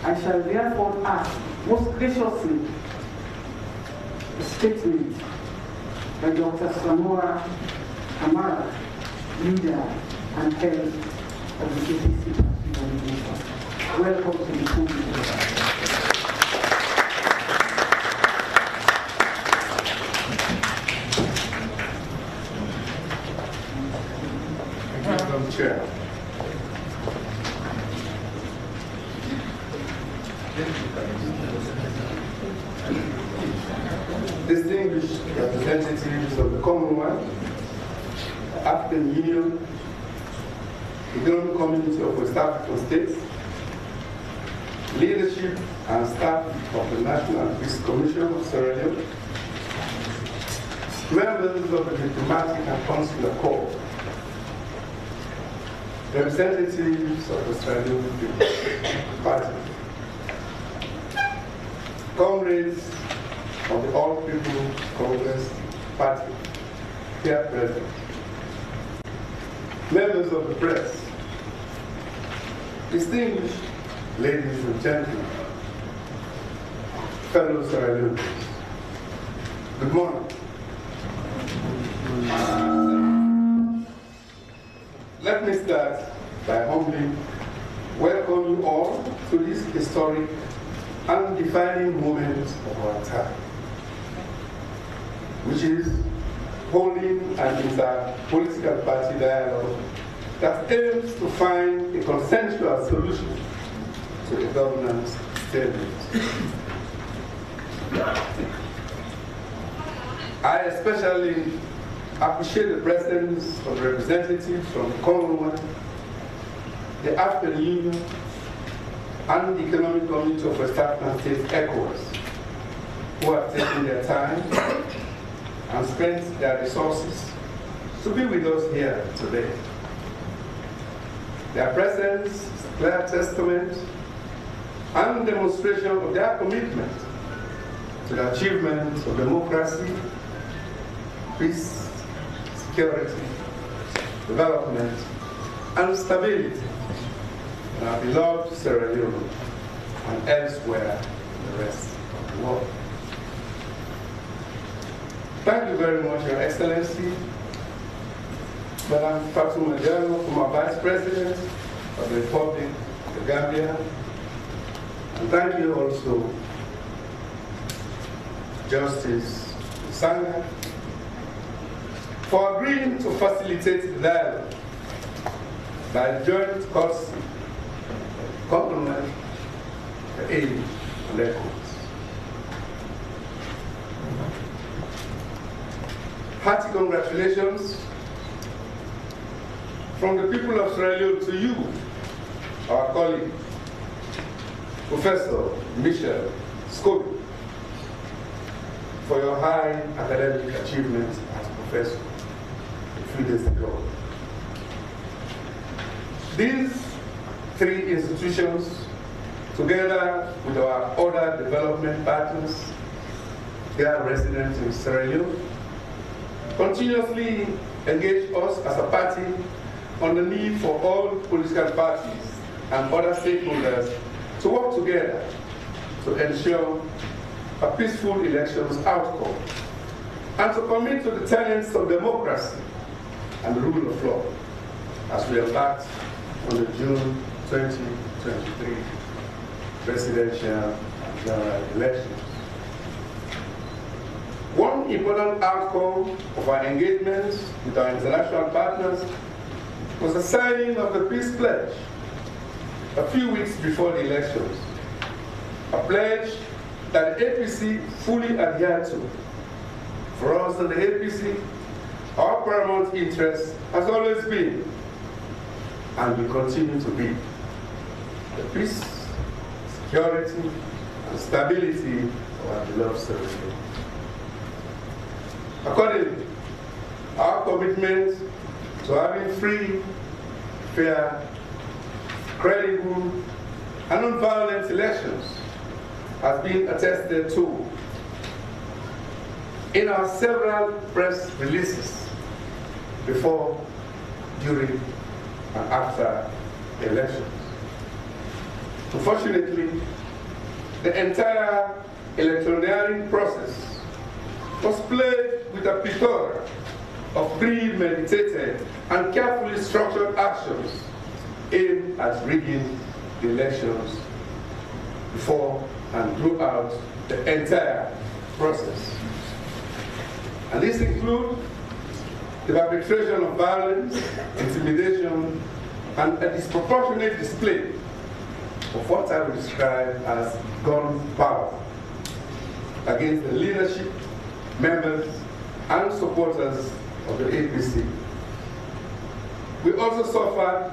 I shall therefore ask most graciously a statement by Dr. Samura Kamara, leader and head of the APC. Welcome to the podium. Chair. Distinguished representatives of the Commonwealth, the African Union, the Leone Community of West African States, leadership and staff of the National Peace Commission of Sierra Leone, members of the Diplomatic and Consular Corps, representatives of the Sierra Leone People's Party, comrades of the All People's Congress Party, here present, members of the press, distinguished ladies and gentlemen, fellow Sierra Leoneans, good morning. Let me start by humbly welcoming you all to this historic and defining moment of our time, which is holding an inter-political party dialogue that aims to find a consensual solution to the governance stalemate. I especially appreciate the presence of representatives from the Commonwealth, the African Union, and the Economic Community of West African States, ECOWAS, who have taken their time and spent their resources to be with us here today. Their presence is a clear testament and demonstration of their commitment to the achievement of democracy, peace, security, development, and stability in our beloved Sierra Leone and elsewhere in the rest of the world. Thank you very much, Your Excellency, Madam Fatuma Diallo, former Vice President of the Republic of the Gambia, and thank you also, Justice Sangeh, for agreeing to facilitate the dialogue by joint courtesy, Commonwealth, the aid, and ECOWAS. Hearty congratulations from the people of Sierra Leone to you, our colleague, Professor Michel Scobie, for your high academic achievement as professor a few days ago. These three institutions, together with our other development partners, here resident in Sierra Leone, continuously engage us as a party on the need for all political parties and other stakeholders to work together to ensure a peaceful elections outcome and to commit to the tenets of democracy and the rule of law as we embark on the June 2023 presidential and general elections. One important outcome of our engagements with our international partners was the signing of the Peace Pledge a few weeks before the elections, a pledge that the APC fully adhered to. For us in the APC, our paramount interest has always been, and will continue to be, the peace, security, and stability of our beloved Sierra Leone. Accordingly, our commitment to having free, fair, credible, and non-violent elections has been attested to in our several press releases before, during, and after the elections. Unfortunately, the entire electioneering process was played with a plethora of premeditated and carefully structured actions aimed at rigging the elections before and throughout the entire process. And these include the perpetration of violence, intimidation, and a disproportionate display of what I would describe as gun power against the leadership, members, and supporters of the APC. We also suffered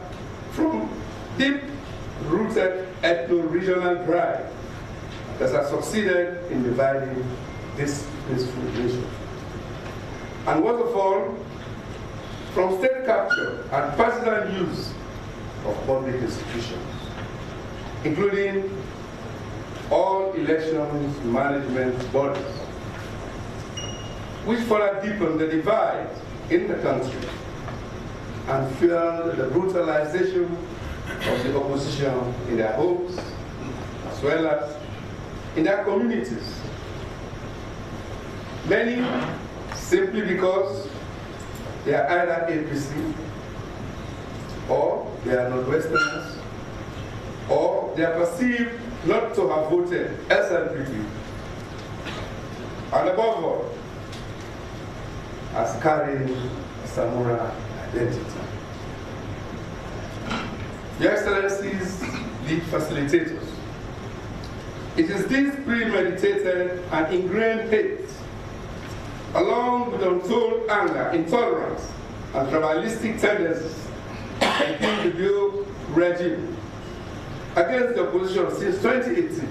from deep-rooted ethno-regional pride that has succeeded in dividing this peaceful nation. And worst of all, from state capture and partisan use of public institutions, including all elections management bodies, which further deepened the divide in the country and fueled the brutalization of the opposition in their homes as well as in their communities. Many simply because they are either APC or they are Northwesterners or they are perceived not to have voted SLPP, and above all, as carrying Samura identity. Your Excellencies, lead facilitators, it is this premeditated and ingrained hate, along with untold anger, intolerance, and tribalistic tendencies against the Bill regime against the opposition since 2018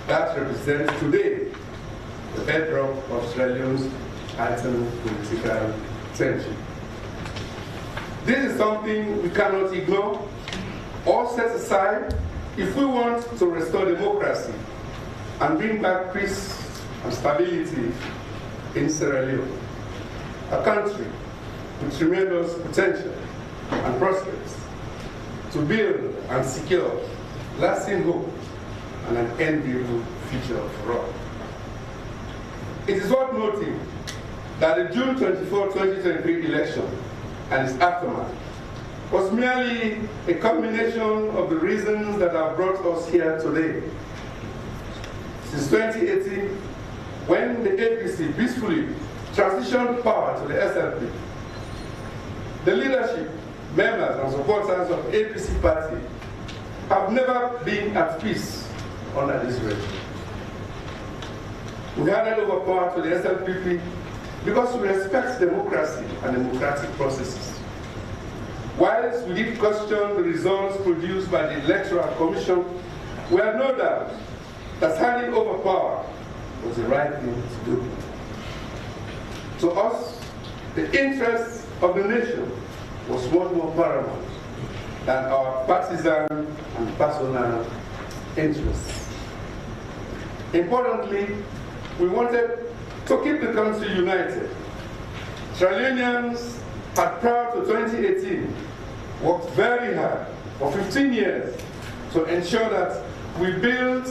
that represents today the bedrock of Sierra Leone's heightened political tension. This is something we cannot ignore or set aside if we want to restore democracy and bring back peace and stability in Sierra Leone, a country with tremendous potential and prospects to build and secure lasting hope and an enviable future for all. It is worth noting that the June 24, 2023 election and its aftermath was merely a combination of the reasons that have brought us here today. Since 2018, when the APC peacefully transitioned power to the SLPP, the leadership, members, and supporters of the APC party have never been at peace under this regime. We handed over power to the SLPP because we respect democracy and democratic processes. Whilst we did question the results produced by the Electoral Commission, we have no doubt that handing over power was the right thing to do. To us, the interests of the nation was much more paramount than our partisan and personal interests. Importantly, we wanted to keep the country united. Sierra Leoneans had prior to 2018 worked very hard for 15 years to ensure that we built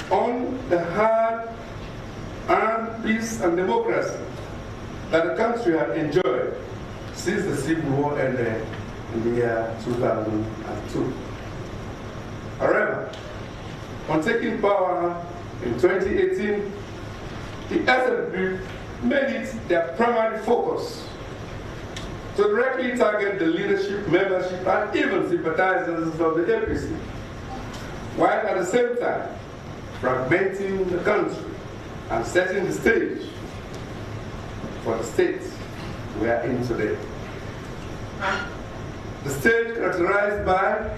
on the hard-earned peace and democracy that the country had enjoyed since the Civil War ended in the year 2002. However, on taking power in 2018, the SLPP made it their primary focus to directly target the leadership, membership, and even sympathizers of the APC, while at the same time fragmenting the country and setting the stage for the state we are in today. The state characterized by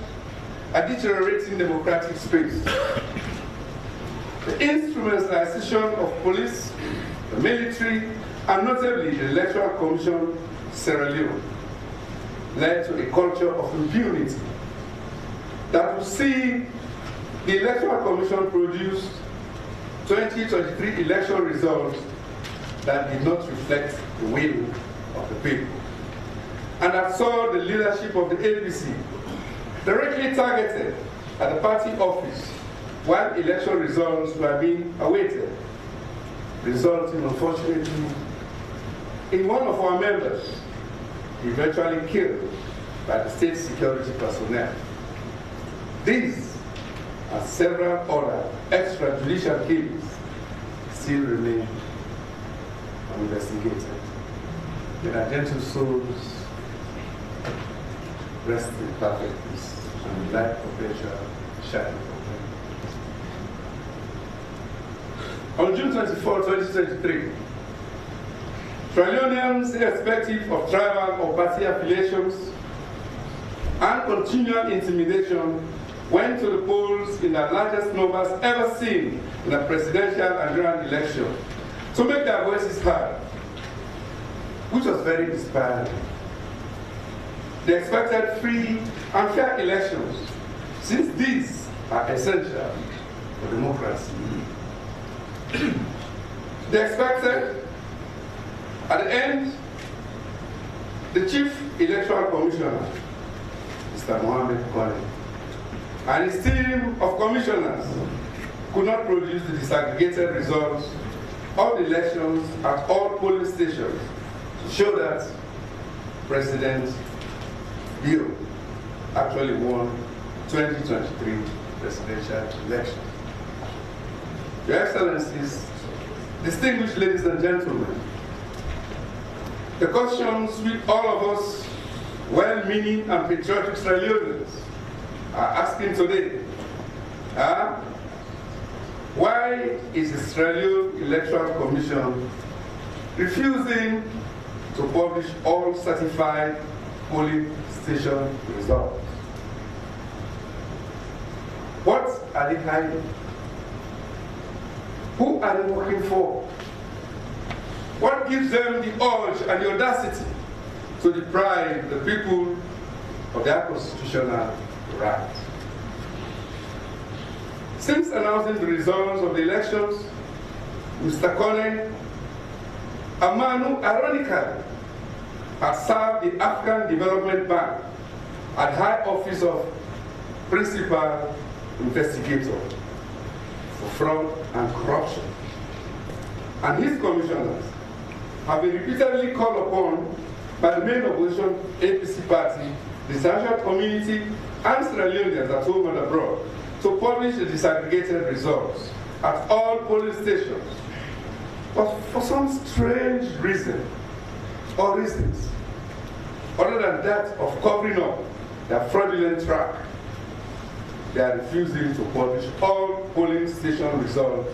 a deteriorating democratic space, the instrumentalization of police, the military, and notably the Electoral Commission, Sierra Leone, led to a culture of impunity that will see the Electoral Commission produce 2023 election results that did not reflect the will of the people, and that saw the leadership of the APC directly targeted at the party office while election results were being awaited, resulting, unfortunately, in one of our members eventually killed by the state security personnel. These and several other extrajudicial killings still remain uninvestigated. May our gentle souls rest in perfect peace and light perpetual shining for them. On June 24, 2023, Leoneans, irrespective of tribal or party affiliations and continual intimidation, went to the polls in the largest numbers ever seen in a presidential and general election to make their voices heard, which was very inspiring. They expected free and fair elections, since these are essential for democracy. They expected, at the end, the Chief Electoral Commissioner, Mr. Mohammed Kone, and his team of commissioners could not produce the disaggregated results of the elections at all polling stations to show that President Leone actually won 2023 presidential election. Your Excellencies, distinguished ladies and gentlemen, the questions which all of us well-meaning and patriotic Sierra Leoneans are asking today are, why is the Sierra Leone Electoral Commission refusing to publish all certified polling station results? What are they hiding? Who are they working for? What gives them the urge and the audacity to deprive the people of their constitutional rights? Since announcing the results of the elections, Mr. Kone, a man who ironically had served the African Development Bank at high office of principal investigator for fraud and corruption, and his commissioners have been repeatedly called upon by the main opposition APC party, the international community, and Sierra Leoneans at home and abroad to publish the disaggregated results at all polling stations. But for some strange reason or reasons, other than that of covering up their fraudulent track, they are refusing to publish all polling station result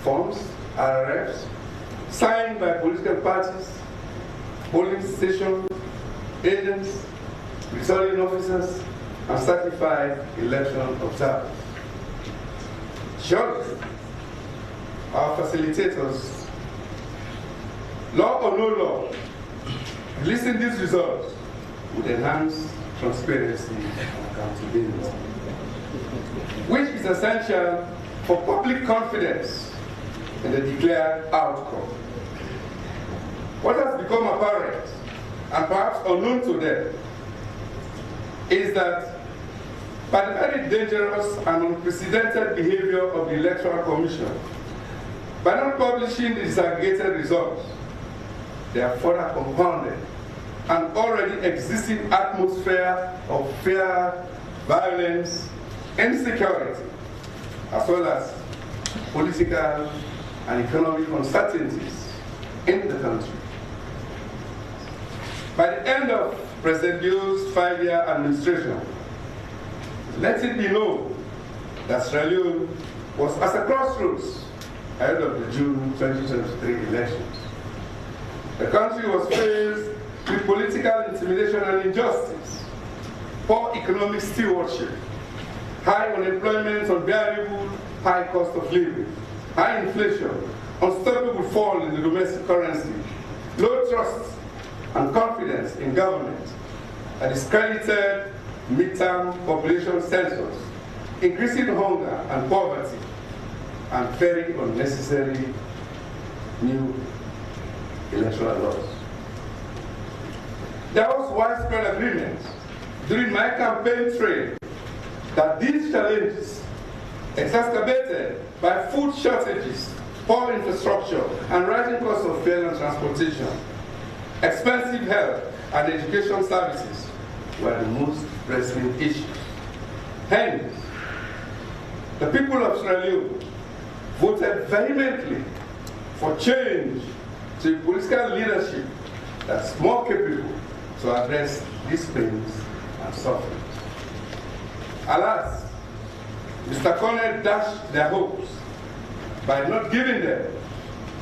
forms, RRFs, signed by political parties, polling station agents, returning officers, and certified election observers. Surely, our facilitators, law or no law, releasing these results would enhance transparency and accountability, which is essential for public confidence in the declared outcome. What has become apparent, and perhaps unknown to them, is that by the very dangerous and unprecedented behavior of the Electoral Commission, by not publishing the disaggregated results, they have further compounded an already existing atmosphere of fear, violence, insecurity, as well as political and economic uncertainties in the country. By the end of President Leone's 5-year administration, let it be known that Sierra Leone was at a crossroads ahead of the June 2023 elections. The country was faced with political intimidation and injustice, poor economic stewardship, high unemployment, unbearable high cost of living, high inflation, unstoppable fall in the domestic currency, low trust and confidence in government, a discredited midterm population census, increasing hunger and poverty, and very unnecessary new electoral laws. There was widespread agreement during my campaign trail that these challenges, exacerbated by food shortages, poor infrastructure, and rising costs of fuel and transportation, expensive health and education services were the most pressing issues. Hence, the people of Sierra Leone voted vehemently for change to a political leadership that's more capable to address these pains and sufferings. Alas, Mr. Cornell dashed their hopes by not giving them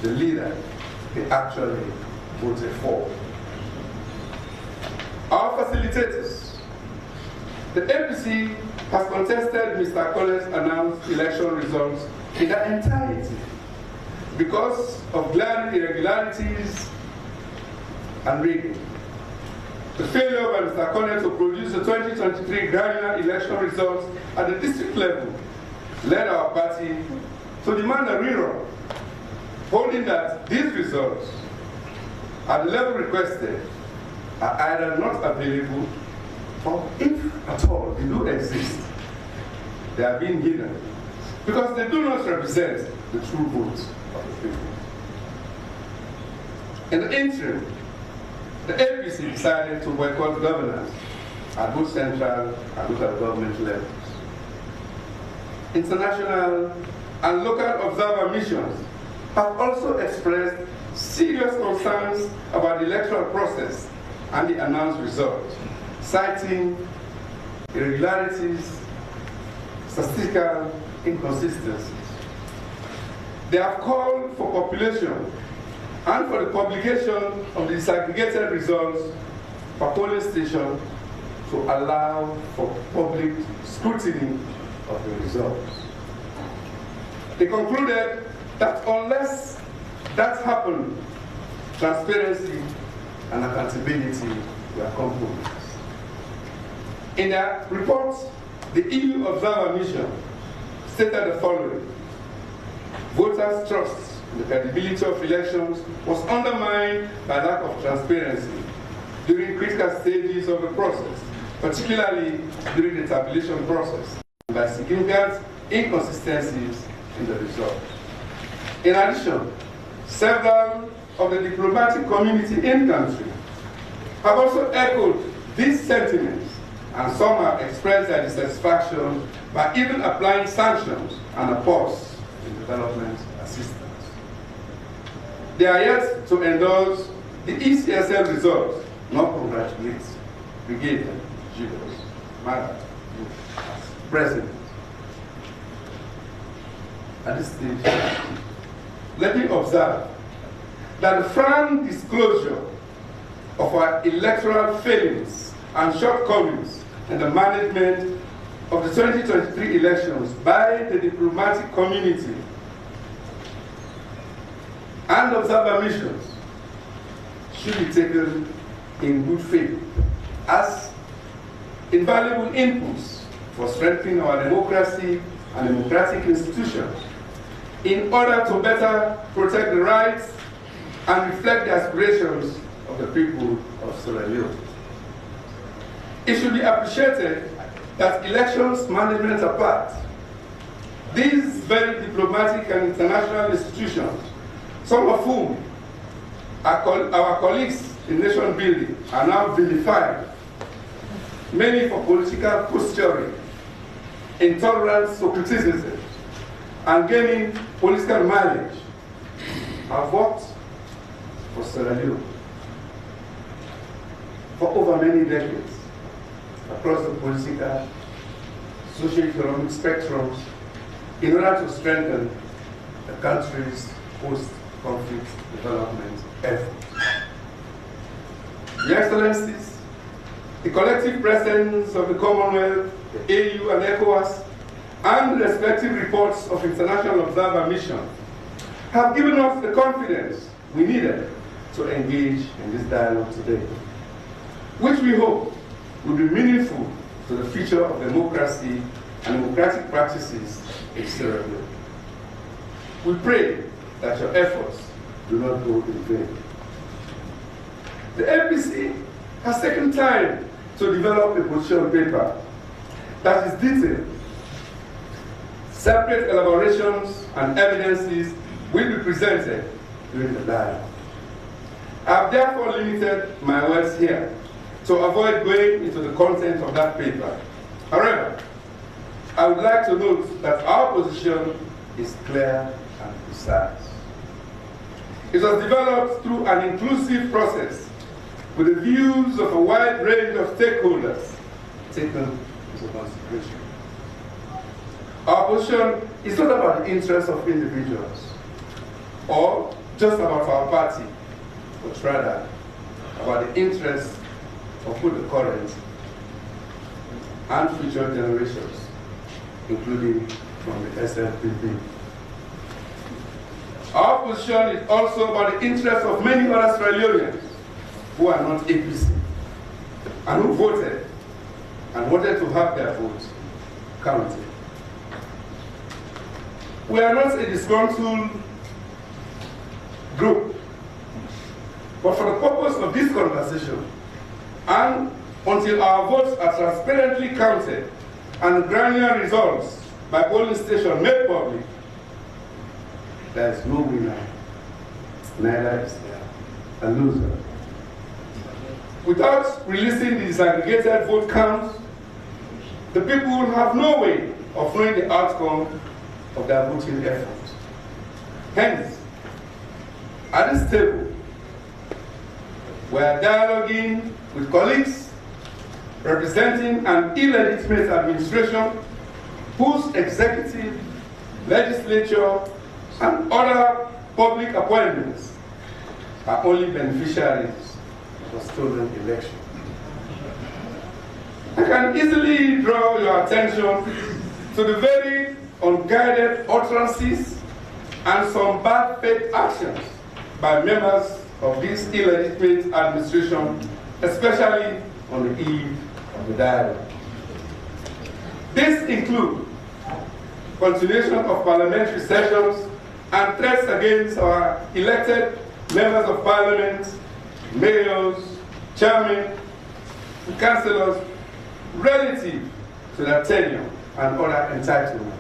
the leader they actually voted for. Our facilitators, the APC has contested Mr. Cornell's announced election results in their entirety because of glaring irregularities and rigging. The failure by Mr. Cornell to produce the 2023 granular election results at the district level led our party to demand a rerun, holding that these results at the level requested are either not available or, if at all they do exist, they are being hidden because they do not represent the true votes of the people. In the interim, the APC decided to boycott governance at both central and local government levels. International and local observer missions have also expressed serious concerns about the electoral process and the announced results, citing irregularities, statistical inconsistencies. They have called for population and for the publication of the disaggregated results per polling station to allow for public scrutiny of the results. They concluded that unless that happened, transparency and accountability were compromised. In their report, the EU Observer Mission stated the following: voters' trust in the credibility of elections was undermined by lack of transparency during critical stages of the process, particularly during the tabulation process, and by significant inconsistencies in the results. In addition, several of the diplomatic community in country have also echoed these sentiments, and some have expressed their dissatisfaction by even applying sanctions and a pause in development assistance. They are yet to endorse the ECSL results, nor congratulate Brigadier Julius Mada as president. At this stage, let me observe that the frank disclosure of our electoral failings and shortcomings in the management of the 2023 elections by the diplomatic community and observer missions should be taken in good faith as invaluable inputs for strengthening our democracy and democratic institutions in order to better protect the rights and reflect the aspirations of the people of Sierra Leone. It should be appreciated that elections management apart, these very diplomatic and international institutions, some of whom our colleagues in nation building are now vilified, many for political posturing, intolerance to criticism, and gaining political mileage, have worked for Sierra Leone for over many decades across the political, socio-economic spectrums in order to strengthen the country's post-conflict development efforts. Your Excellencies, the collective presence of the Commonwealth, the AU and ECOWAS, and the respective reports of international observer missions have given us the confidence we needed to engage in this dialogue today, which we hope will be meaningful to the future of democracy and democratic practices in Sierra Leone. We pray that your efforts do not go in vain. The APC has taken time to develop a position paper that is detailed. Separate elaborations and evidences will be presented during the dialogue. I have therefore limited my words here to avoid going into the content of that paper. However, I would like to note that our position is clear and precise. It was developed through an inclusive process with the views of a wide range of stakeholders taken into consideration. Our position is not about the interests of individuals or just about our party, but rather about the interests of both the current and future generations, including from the SLPP. Our position is also about the interests of many other Sierra Leoneans who are not APC and who voted and wanted to have their votes counted. We are not a disgruntled group, but for the purpose of this conversation, and until our votes are transparently counted and granular results by polling station made public, there is no winner, neither is there a loser. Without releasing the disaggregated vote counts, the people will have no way of knowing the outcome of their voting efforts. Hence, at this table, we are dialoguing with colleagues representing an illegitimate administration whose executive, legislature, and other public appointments are only beneficiaries of a stolen election. I can easily draw your attention to the very unguided utterances and some bad faith actions by members of this illegitimate administration, especially on the eve of the dialogue. These include continuation of parliamentary sessions and threats against our elected members of parliament, mayors, chairmen, and councillors relative to their tenure and other entitlements.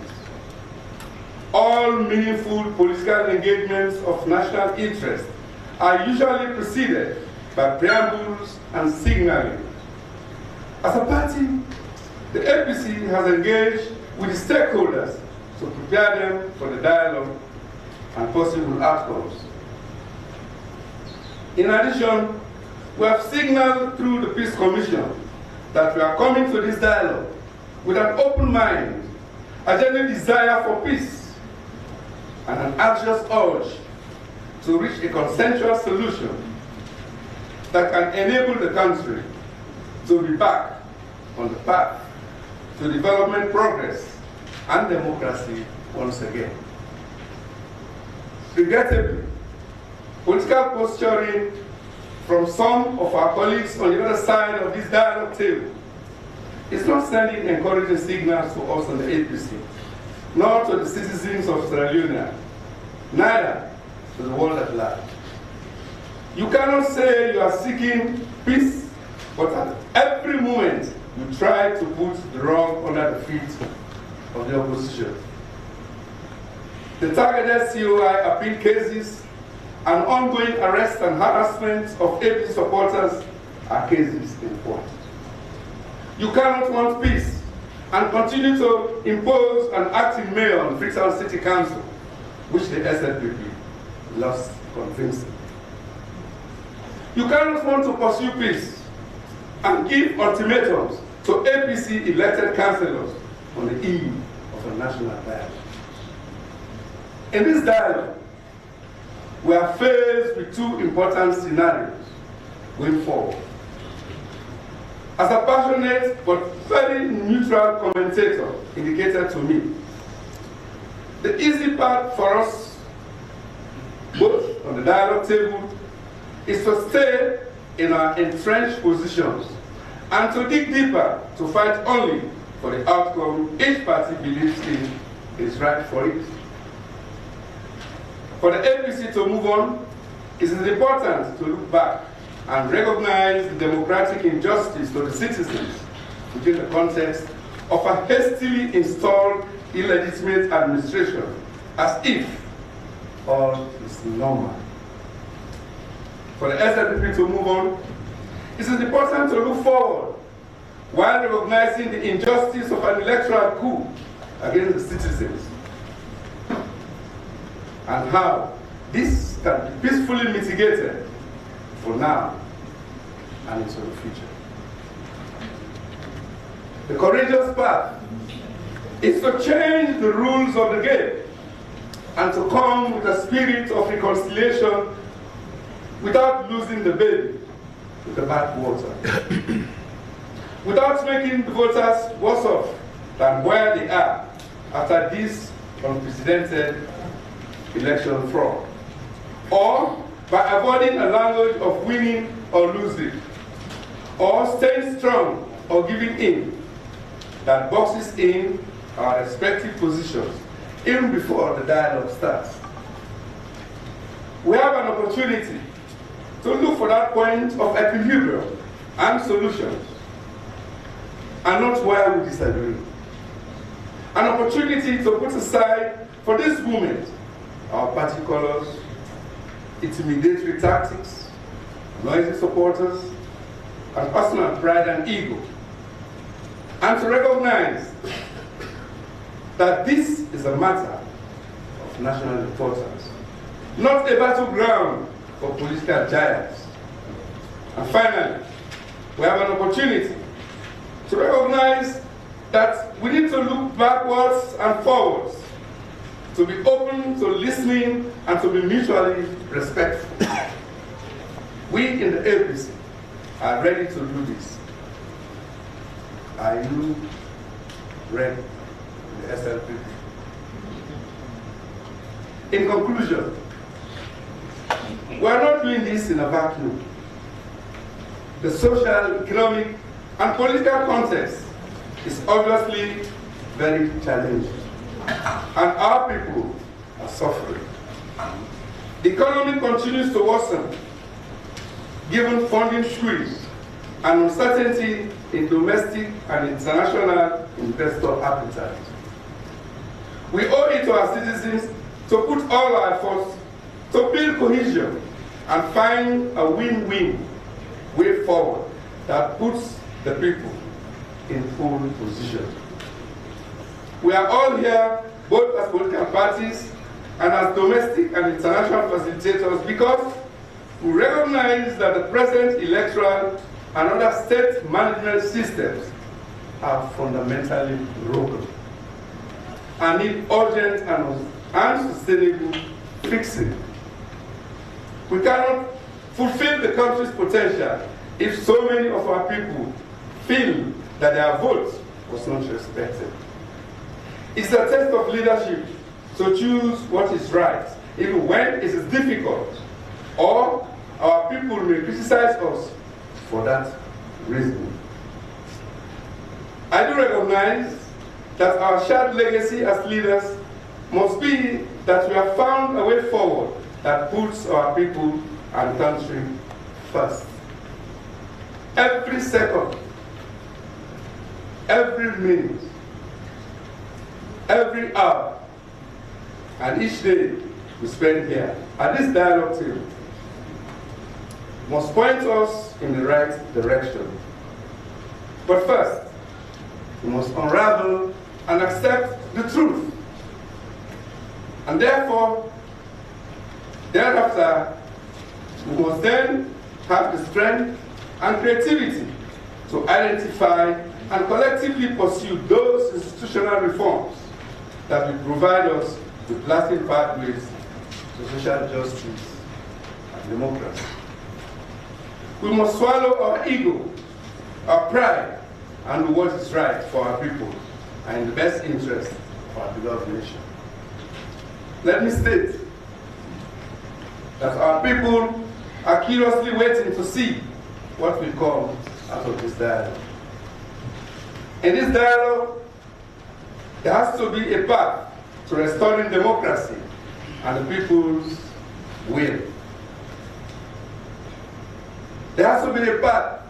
All meaningful political engagements of national interest are usually preceded by preambles and signaling. As a party, the APC has engaged with the stakeholders to prepare them for the dialogue and possible outcomes. In addition, we have signaled through the Peace Commission that we are coming to this dialogue with an open mind, a genuine desire for peace, and an anxious urge to reach a consensual solution that can enable the country to be back on the path to development, progress, and democracy once again. Regrettably, political posturing from some of our colleagues on the other side of this dialogue table is not sending encouraging signals to us on the APC, nor to the citizens of Sierra Leone, neither to the world at large. You cannot say you are seeking peace, but at every moment you try to put the wrong under the feet of the opposition. The targeted COI appeal cases and ongoing arrest and harassment of APC supporters are cases in point. You cannot want peace and continue to impose an acting mayor on Freetown City Council, which the SLPP lost convincing. You cannot want to pursue peace and give ultimatums to APC elected councillors on the eve of a national dialogue. In this dialogue, we are faced with two important scenarios going forward. As a passionate but very neutral commentator indicated to me, the easy part for us, both on the dialogue table, is to stay in our entrenched positions and to dig deeper to fight only for the outcome each party believes in is right for it. For the APC to move on, it is important to look back and recognize the democratic injustice to the citizens within the context of a hastily installed illegitimate administration, as if all is normal. For the SLPP to move on, it is important to look forward while recognizing the injustice of an electoral coup against the citizens, and how this can be peacefully mitigated for now and into the future. The courageous path is to change the rules of the game and to come with a spirit of reconciliation without losing the baby with the bad water. Without making the voters worse off than where they are after this unprecedented election fraud. Or by avoiding a language of winning or losing, or staying strong or giving in, that boxes in our respective positions even before the dialogue starts. We have an opportunity to look for that point of equilibrium and solutions, and not where we disagree. An opportunity to put aside for this moment our party colors, intimidatory tactics, noisy supporters, and personal pride and ego, and to recognize that this is a matter of national importance, not a battleground for political giants. And finally, we have an opportunity to recognize that we need to look backwards and forwards, to be open to listening and to be mutually respectful. We in the APC are ready to do this. Are you ready, the SLPP? In conclusion, we are not doing this in a vacuum. The social, economic, and political context is obviously very challenging, and our people are suffering. The economy continues to worsen, given funding squeeze and uncertainty in domestic and international investor appetite. We owe it to our citizens to put all our efforts to build cohesion and find a win-win way forward that puts the people in full position. We are all here, both as political parties and as domestic and international facilitators, because we recognize that the present electoral and other state management systems are fundamentally broken and need urgent and sustainable fixing. We cannot fulfill the country's potential if so many of our people feel that their vote was not respected. It's a test of leadership to choose what is right, even when it is difficult, or our people may criticize us for that reason. I do recognize that our shared legacy as leaders must be that we have found a way forward that puts our people and country first. Every second, every minute, every hour, and each day we spend here at this dialogue table must point us in the right direction. But first, we must unravel and accept the truth. And therefore, thereafter, we must then have the strength and creativity to identify and collectively pursue those institutional reforms that will provide us with lasting pathways to social justice and democracy. We must swallow our ego, our pride, and do what is right for our people and in the best interest of our beloved nation. Let me state that our people are curiously waiting to see what will come out of this dialogue. In this dialogue, there has to be a path to restoring democracy and the people's will. There has to be a path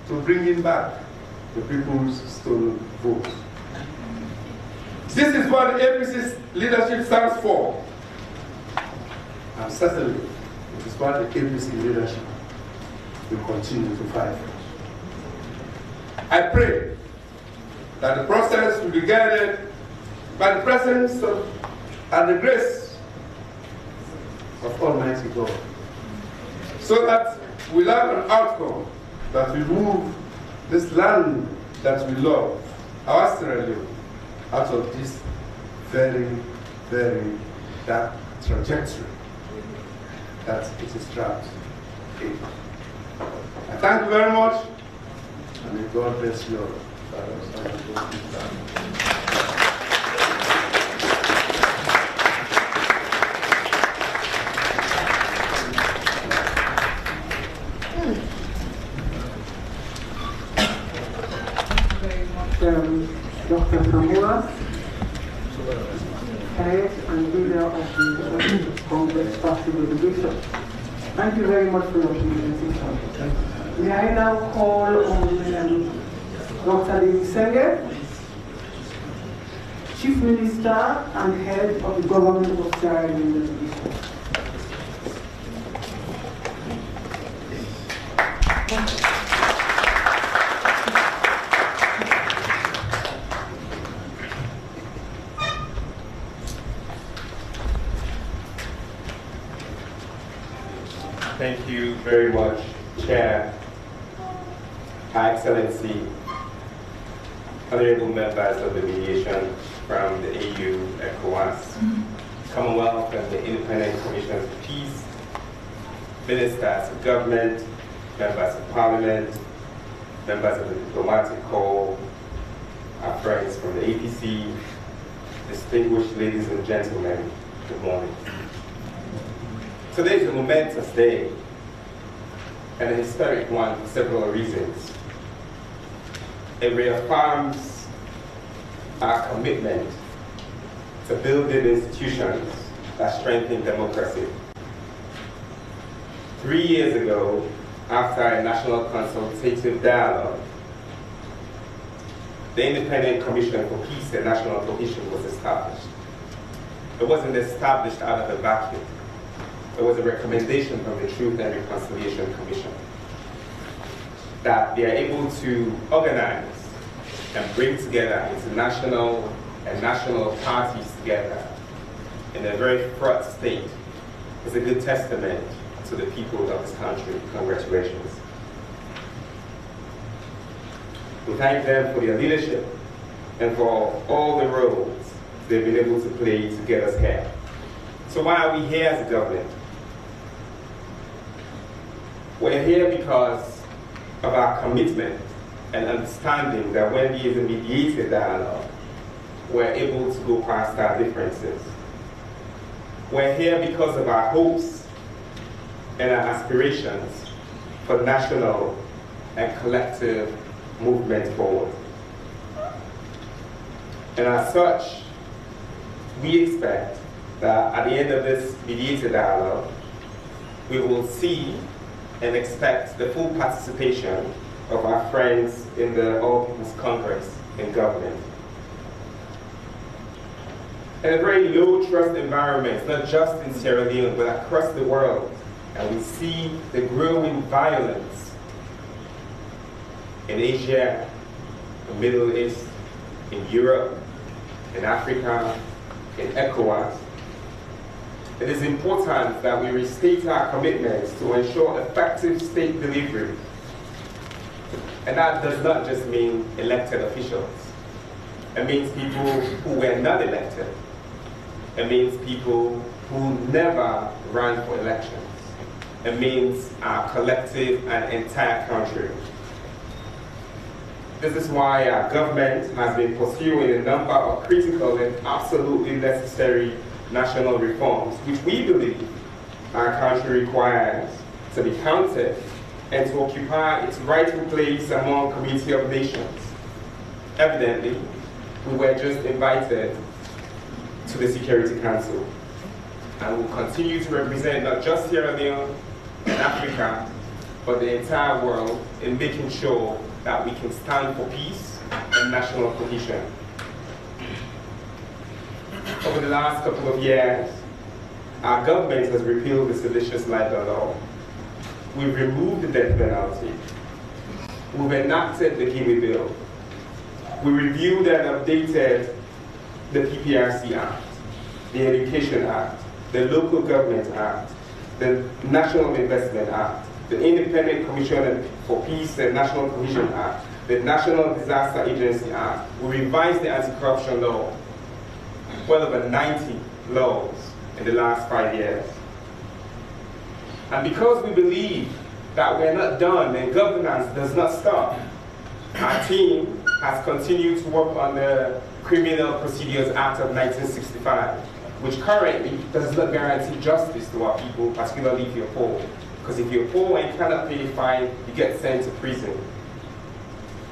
to bringing back the people's stolen votes. This is what the APC's leadership stands for. And certainly, it is what the APC leadership will continue to fight for. I pray that the process will be guided by the presence of and the grace of Almighty God, so that we'll have an outcome that will move this land that we love, our Sierra Leone, out of this very, very dark trajectory that it is trapped in. I thank you very much, and may God bless you all. Dr. Samura, head and leader of the Congress Party delegation. Thank you very much for your presentation. May I now call on Dr. Moinina Sengeh, Chief Minister and Head of the Government of Sierra Leone delegation. Thank you very much, Chair, Her Excellency, honorable members of the mediation from the AU, ECOWAS, Commonwealth and the Independent Commissions of Peace, ministers of government, members of parliament, members of the diplomatic corps, our friends from the APC, distinguished ladies and gentlemen, good morning. Today is a momentous day and a historic one for several reasons. It reaffirms our commitment to building institutions that strengthen democracy. 3 years ago, after a national consultative dialogue, the Independent Commission for Peace and National Cohesion was established. It wasn't established out of a vacuum. It was a recommendation from the Truth and Reconciliation Commission that they are able to organize and bring together international and national parties together in a very fraught state is a good testament to the people of this country. Congratulations. We thank them for their leadership and for all the roles they've been able to play to get us here. So why are we here as a government? We're here because of our commitment and understanding that when there is a mediated dialogue, we're able to go past our differences. We're here because of our hopes and our aspirations for national and collective movement forward. And as such, we expect that at the end of this mediated dialogue, we will see and expect the full participation of our friends in the All People's Congress in government. In a very low trust environment, not just in Sierra Leone, but across the world, and we see the growing violence in Asia, the Middle East, in Europe, in Africa, in ECOWAS, it is important that we restate our commitments to ensure effective state delivery. And that does not just mean elected officials. It means people who were not elected. It means people who never ran for elections. It means our collective and entire country. This is why our government has been pursuing a number of critical and absolutely necessary national reforms, which we believe our country requires to be counted and to occupy its rightful place among community of nations. Evidently, we were just invited to the Security Council and will continue to represent not just Sierra Leone and Africa, but the entire world in making sure that we can stand for peace and national cohesion. Over the last couple of years, our government has repealed the seditious libel law. We've removed the death penalty. We've enacted the Gimme Bill. We reviewed and updated the PPRC Act, the Education Act, the Local Government Act, the National Investment Act, the Independent Commission for Peace and National Cohesion Act, the National Disaster Agency Act. We revised the anti-corruption law, well over 90 laws in the last 5 years. And because we believe that we're not done and governance does not stop, our team has continued to work on the Criminal Procedures Act of 1965, which currently does not guarantee justice to our people, particularly if you're poor. Because if you're poor and cannot pay a fine, you get sent to prison.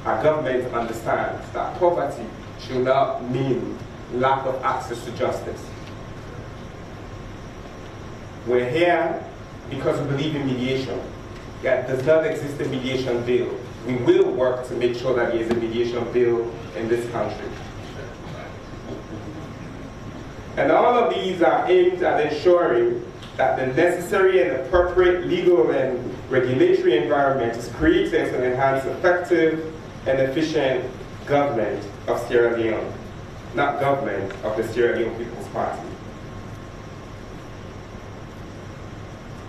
Our government understands that poverty should not mean lack of access to justice. We're here because we believe in mediation. There does not exist a mediation bill. We will work to make sure that there is a mediation bill in this country. And all of these are aimed at ensuring that the necessary and appropriate legal and regulatory environment is created to enhance effective and efficient government of Sierra Leone, not government of the Sierra Leone People's Party.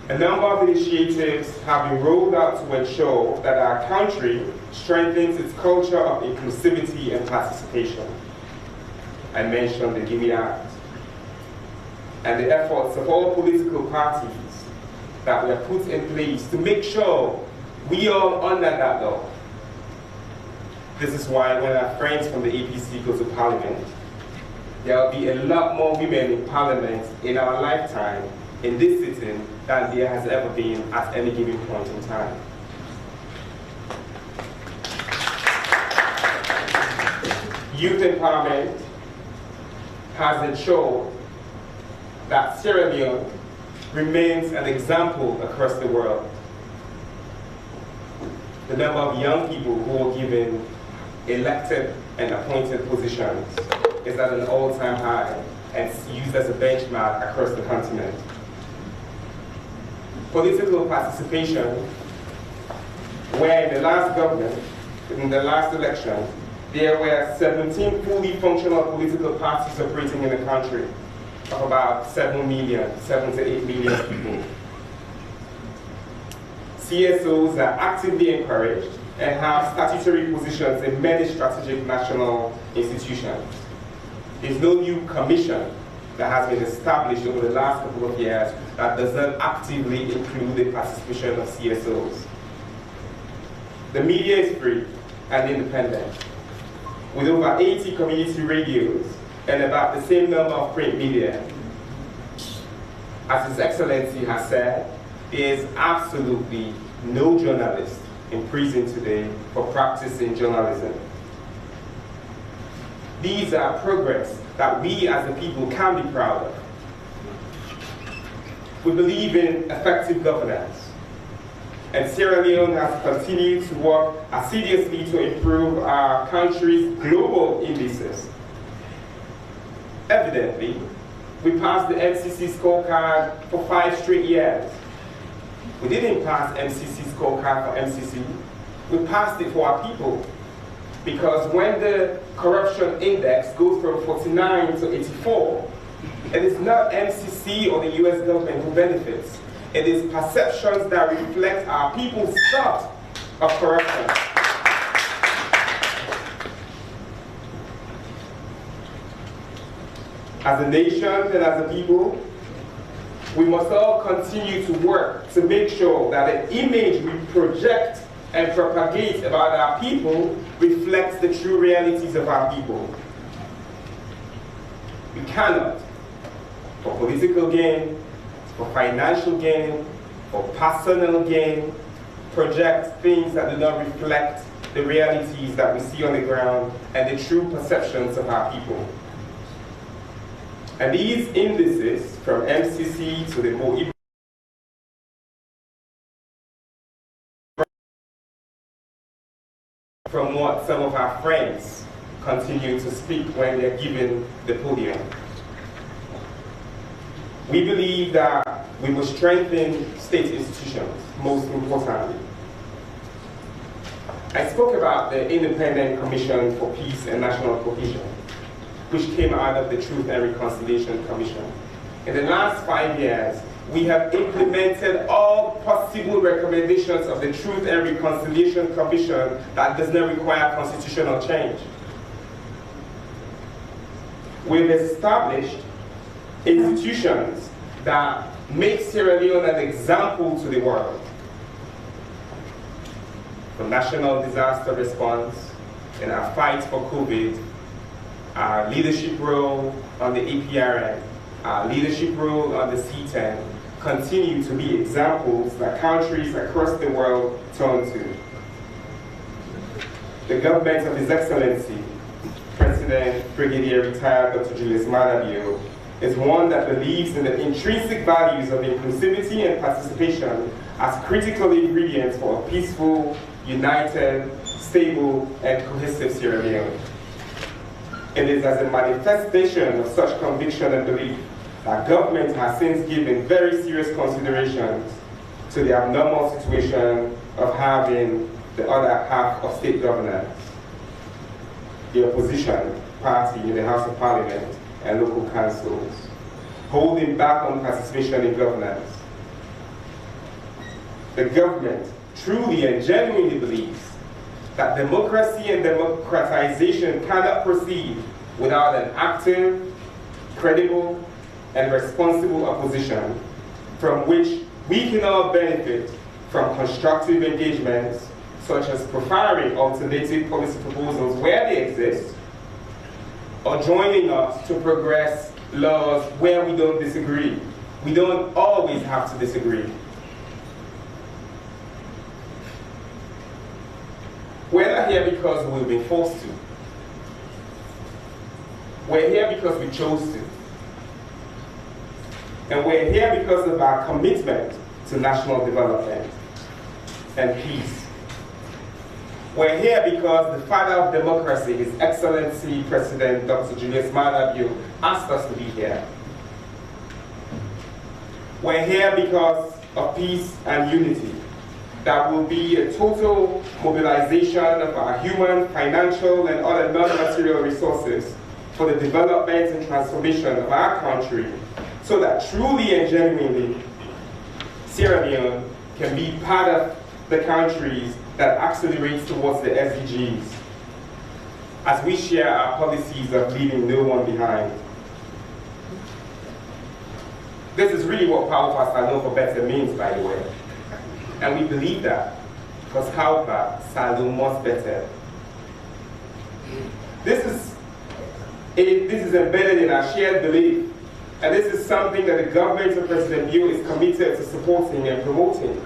A number of initiatives have been rolled out to ensure that our country strengthens its culture of inclusivity and participation. I mentioned the Gimme Act and the efforts of all political parties that were put in place to make sure we all honor that law. This is why when our friends from the APC go to Parliament, there will be a lot more women in Parliament in our lifetime in this sitting than there has ever been at any given point in time. Youth empowerment has ensured that Sierra Leone remains an example across the world. The number of young people who are given elected and appointed positions is at an all-time high and used as a benchmark across the continent. Political participation, where in the last government, in the last election, there were 17 fully functional political parties operating in the country of about 7 to 8 million people. CSOs are actively encouraged and have statutory positions in many strategic national institutions. There's no new commission that has been established over the last couple of years that does not actively include the participation of CSOs. The media is free and independent, with over 80 community radios and about the same number of print media. As His Excellency has said, there is absolutely no journalist in prison today for practicing journalism. These are progress that we as a people can be proud of. We believe in effective governance, and Sierra Leone has continued to work assiduously to improve our country's global indices. Evidently, we passed the MCC scorecard for 5 straight years. We didn't pass MCC scorecard for MCC, we passed it for our people. Because when the corruption index goes from 49 to 84, it is not MCC or the US government who benefits. It is perceptions that reflect our people's thought of corruption. As a nation and as a people, we must all continue to work to make sure that the image we project and propagate about our people reflects the true realities of our people. We cannot, for political gain, for financial gain, for personal gain, project things that do not reflect the realities that we see on the ground and the true perceptions of our people. And these indices, from MCC to the more from what some of our friends continue to speak when they're given the podium. We believe that we must strengthen state institutions, most importantly. I spoke about the Independent Commission for Peace and National Cohesion, which came out of the Truth and Reconciliation Commission. In the last 5 years, we have implemented all possible recommendations of the Truth and Reconciliation Commission that does not require constitutional change. We've established institutions that make Sierra Leone an example to the world. For national disaster response, in our fight for COVID, our leadership role on the APRN, our leadership role on the C10, continue to be examples that countries across the world turn to. The government of His Excellency, President Brigadier Retired Dr. Julius Maada is one that believes in the intrinsic values of inclusivity and participation as critical ingredients for a peaceful, united, stable, and cohesive Sierra Leone. It is as a manifestation of such conviction and belief that government has since given very serious considerations to the abnormal situation of having the other half of state governance, the opposition party in the House of Parliament and local councils, holding back on participation in governance. The government truly and genuinely believes that democracy and democratization cannot proceed without an active, credible, and responsible opposition from which we can all benefit from constructive engagements such as profiling alternative policy proposals where they exist, or joining us to progress laws where we don't disagree. We don't always have to disagree. We're not here because we've been forced to. We're here because we chose to. And we're here because of our commitment to national development and peace. We're here because the father of democracy, His Excellency President Dr. Julius Maada asked us to be here. We're here because of peace and unity. That will be a total mobilization of our human, financial, and other non-material resources for the development and transformation of our country, so that truly and genuinely Sierra Leone can be part of the countries that accelerates towards the SDGs, as we share our policies of leaving no one behind. This is really what Paupa Salon for Better means, by the way. And we believe that, because Paupa Salon most better. This is embedded in our shared belief, and this is something that the government of President Bio is committed to supporting and promoting.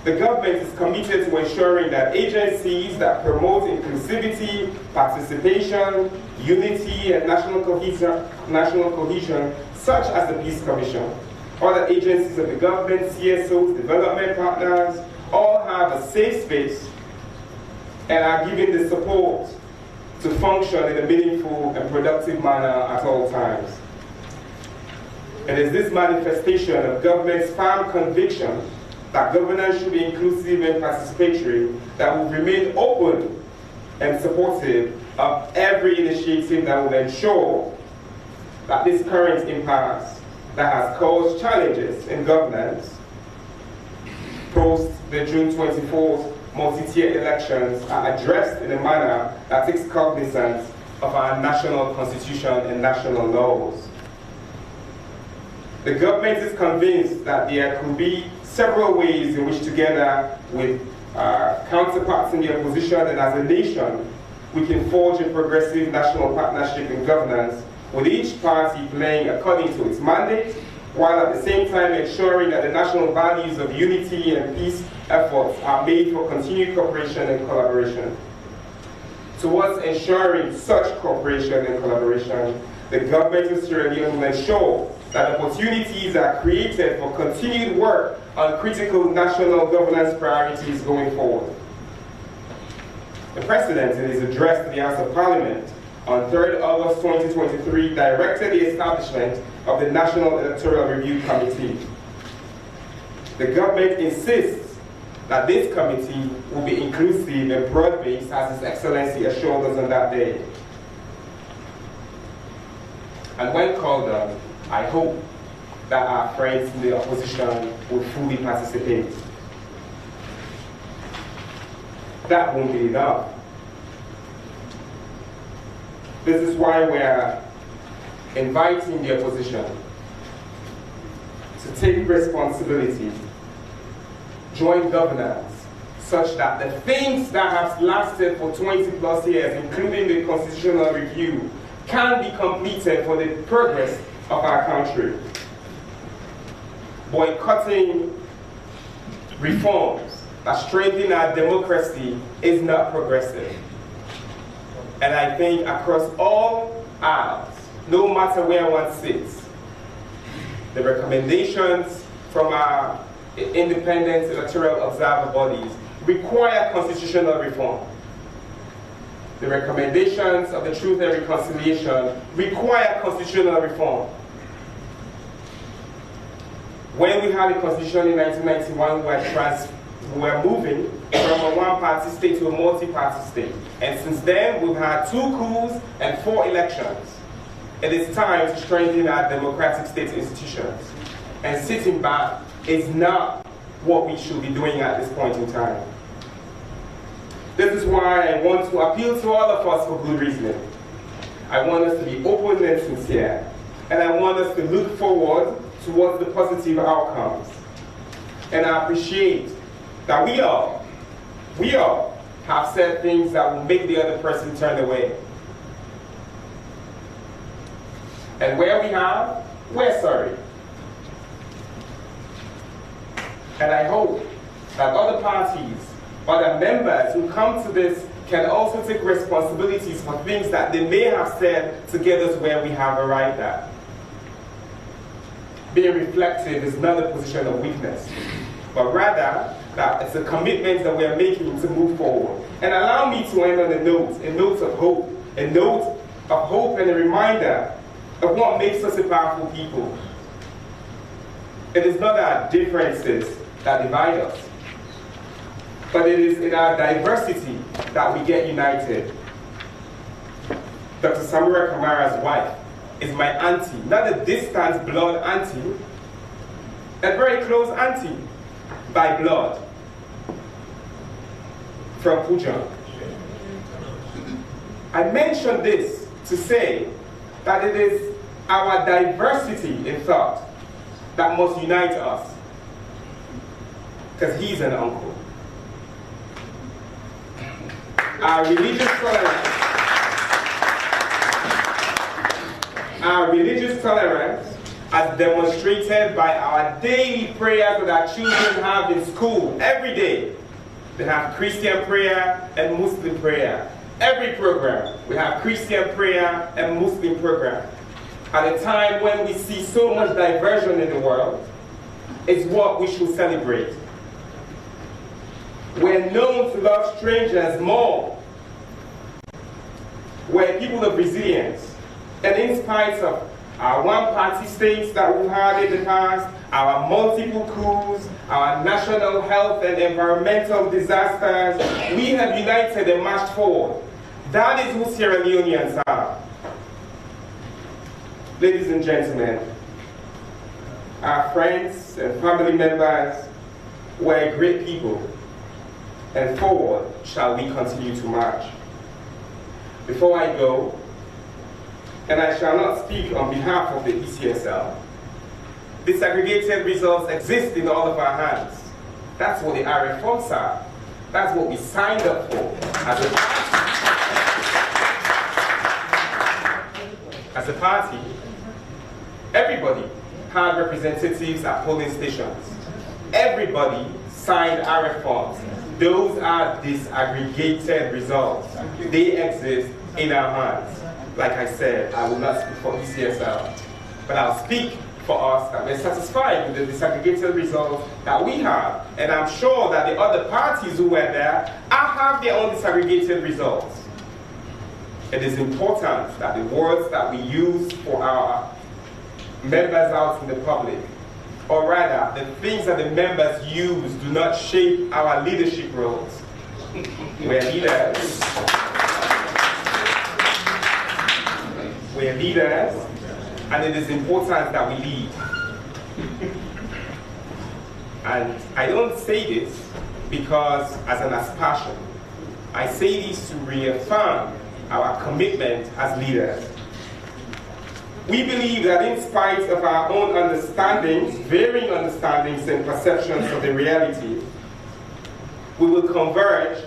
The government is committed to ensuring that agencies that promote inclusivity, participation, unity, and national cohesion, such as the Peace Commission, other agencies of the government, CSOs, development partners, all have a safe space and are given the support to function in a meaningful and productive manner at all times. It is this manifestation of government's firm conviction that governance should be inclusive and participatory that will remain open and supportive of every initiative that will ensure that this current impasse that has caused challenges in governance post the June 24th multi-tier elections are addressed in a manner that takes cognizance of our national constitution and national laws. The government is convinced that there could be several ways in which, together with counterparts in the opposition and as a nation, we can forge a progressive national partnership in governance, with each party playing according to its mandate, while at the same time ensuring that the national values of unity and peace efforts are made for continued cooperation and collaboration. Towards ensuring such cooperation and collaboration, the government of Sierra Leone will ensure that opportunities are created for continued work on critical national governance priorities going forward. The President, in his address to the House of Parliament on 3rd August 2023, directed the establishment of the National Electoral Review Committee. The government insists that this committee will be inclusive and broad-based, as His Excellency assured us on that day. And when called on, I hope that our friends in the opposition will fully participate. That won't be enough. This is why we're inviting the opposition to take responsibility, join governance, such that the things that have lasted for 20+ years, including the constitutional review, can be completed for the progress of our country. Boycotting reforms that strengthen our democracy is not progressive. And I think across all aisles, no matter where one sits, the recommendations from our independent electoral observer bodies require constitutional reform. The recommendations of the Truth and Reconciliation require constitutional reform. When we had the Constitution in 1991, we were moving from a one-party state to a multi-party state. And since then, we've had 2 coups and 4 elections. It is time to strengthen our democratic state institutions. And sitting back is not what we should be doing at this point in time. This is why I want to appeal to all of us for good reasoning. I want us to be open and sincere. And I want us to look forward towards the positive outcomes. And I appreciate that we all have said things that will make the other person turn away. And where we have, we're sorry. And I hope that other parties, other members who come to this can also take responsibilities for things that they may have said to get us where we have arrived at. Being reflective is not a position of weakness, but rather that it's a commitment that we are making to move forward. And allow me to end on a note of hope, and a reminder of what makes us a powerful people. It is not our differences that divide us, but it is in our diversity that we get united. Dr. Samura Kamara's wife is my auntie, not a distant blood auntie, a very close auntie by blood from Pujan. I mention this to say that it is our diversity in thought that must unite us, because he's an uncle. Our religious tolerance, as demonstrated by our daily prayers that our children have in school every day. They have Christian prayer and Muslim prayer. Every program, we have Christian prayer and Muslim program. At a time when we see so much diversion in the world, it's what we should celebrate. We're known to love strangers more. We're people of resilience. And in spite of our one-party states that we've had in the past, our multiple coups, our national health and environmental disasters, we have united and marched forward. That is who Sierra Leoneans are. Ladies and gentlemen, our friends and family members, we're great people, and forward shall we continue to march. Before I go, and I shall not speak on behalf of the ECSL, disaggregated results exist in all of our hands. That's what the reforms are. That's what we signed up for as a party. Everybody had representatives at polling stations. Everybody signed our reforms. Those are disaggregated results. They exist in our hands. Like I said, I will not speak for ECSL, but I'll speak for us that we're satisfied with the disaggregated results that we have. And I'm sure that the other parties who were there have their own disaggregated results. It is important that the words that we use for our members out in the public, or rather, the things that the members use do not shape our leadership roles. We're leaders. We're leaders, and it is important that we lead. And I don't say this because as an aspersion. I say this to reaffirm our commitment as leaders. We believe that in spite of our own understandings, varying understandings and perceptions of the reality, we will converge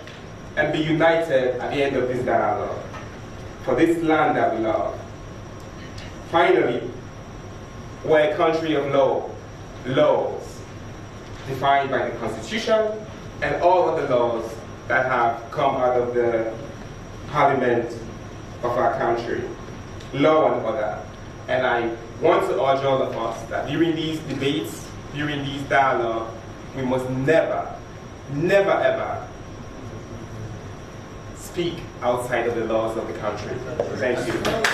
and be united at the end of this dialogue for this land that we love. Finally, we're a country of laws defined by the Constitution and all of the laws that have come out of the Parliament of our country, law and order. And I want to urge all of us that during these debates, during these dialogues, we must never, never ever speak outside of the laws of the country. Thank you.